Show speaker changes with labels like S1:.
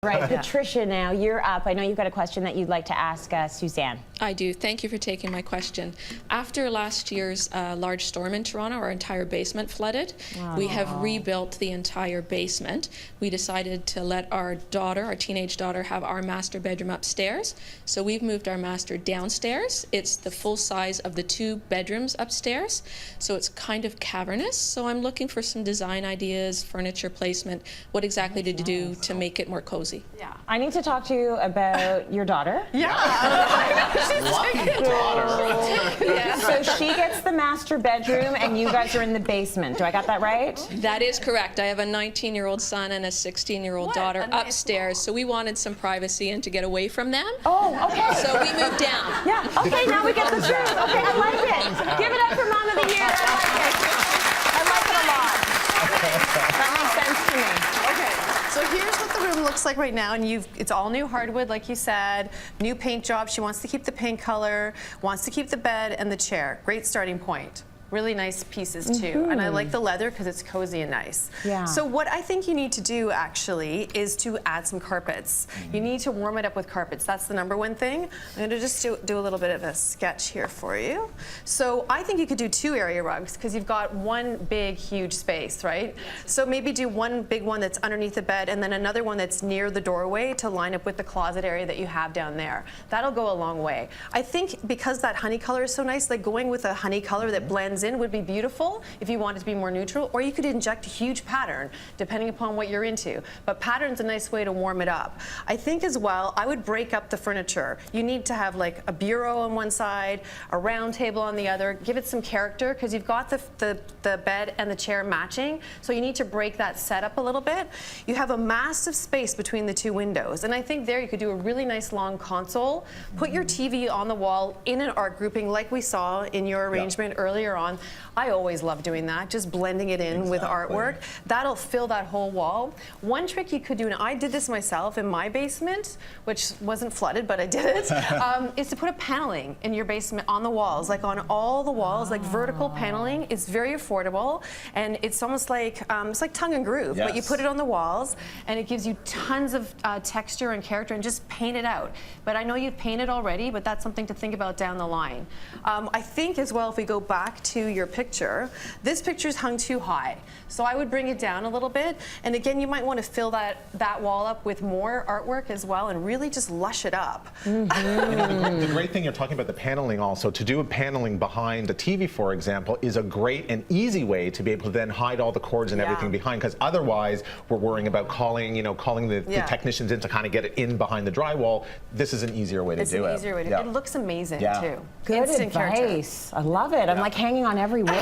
S1: Right, Patricia, now you're up. I know you've got a question that you'd like to ask Suzanne.
S2: I do. Thank you for taking my question. After last year's large storm in Toronto, our entire basement flooded. We have rebuilt the entire basement. We decided to let our daughter, our teenage daughter, have our master bedroom upstairs. So we've moved our master downstairs. It's the full size of the 2 bedrooms upstairs. So it's kind of cavernous. So I'm looking for some design ideas, furniture placement. What exactly did you do to make it more cozy?
S1: Yeah, I need to talk to you about your daughter.
S3: Lucky daughter.
S1: So she gets the master bedroom and you guys are in the basement. Do I got that right?
S2: That is correct. I have a 19-year-old son and a 16-year-old daughter upstairs, so we wanted some privacy and to get away from them.
S1: Oh, okay.
S2: So we moved down.
S1: Yeah, okay, now we get the truth. Okay, I like it. Give it up for Mom of the Year. I like it a lot. That makes sense to me.
S4: So here's what the room looks like right now, and it's all new hardwood, like you said, new paint job. She wants to keep the paint color, wants to keep the bed and the chair. Great starting point. Really nice pieces too, and I like the leather because it's cozy and nice.
S1: Yeah.
S4: So what I think you need to do actually is to add some carpets. You need to warm it up with carpets. That's the #1 thing. I'm going to just do a little bit of a sketch here for you. So I think you could do 2 area rugs because you've got one big, huge space, right? So maybe do one big one that's underneath the bed and then another one that's near the doorway to line up with the closet area that you have down there. That'll go a long way. I think because that honey color is so nice, like going with a honey color that blends in would be beautiful if you want it to be more neutral, or you could inject a huge pattern depending upon what you're into. But pattern's a nice way to warm it up. I think as well, I would break up the furniture. You need to have like a bureau on one side, a round table on the other, give it some character because you've got the bed and the chair matching, so you need to break that setup a little bit. You have a massive space between the 2 windows, and I think there you could do a really nice long console, put your TV on the wall in an art grouping like we saw in your arrangement earlier on. I always love doing that, just blending it in with artwork. That'll fill that whole wall. One trick you could do, and I did this myself in my basement, which wasn't flooded, but I did it, is to put a paneling in your basement on the walls, like on all the walls, like vertical paneling. It's very affordable, and it's almost like, it's like tongue and groove, but you put it on the walls, and it gives you tons of texture and character, and just paint it out. But I know you've painted already, but that's something to think about down the line. I think as well, if we go back to your picture, this picture's hung too high. So I would bring it down a little bit. And again, you might want to fill that wall up with more artwork as well and really just lush it up.
S3: The great thing you're talking about, the paneling also, to do a paneling behind a TV, for example, is a great and easy way to be able to then hide all the cords and everything behind, because otherwise we're worrying about calling the technicians in to kind of get it in behind the drywall. This is an easier way to do it.
S4: It's an easier way to do it. It looks amazing too.
S1: Good
S4: Instant
S1: advice. I love it. I'm like hanging on every word.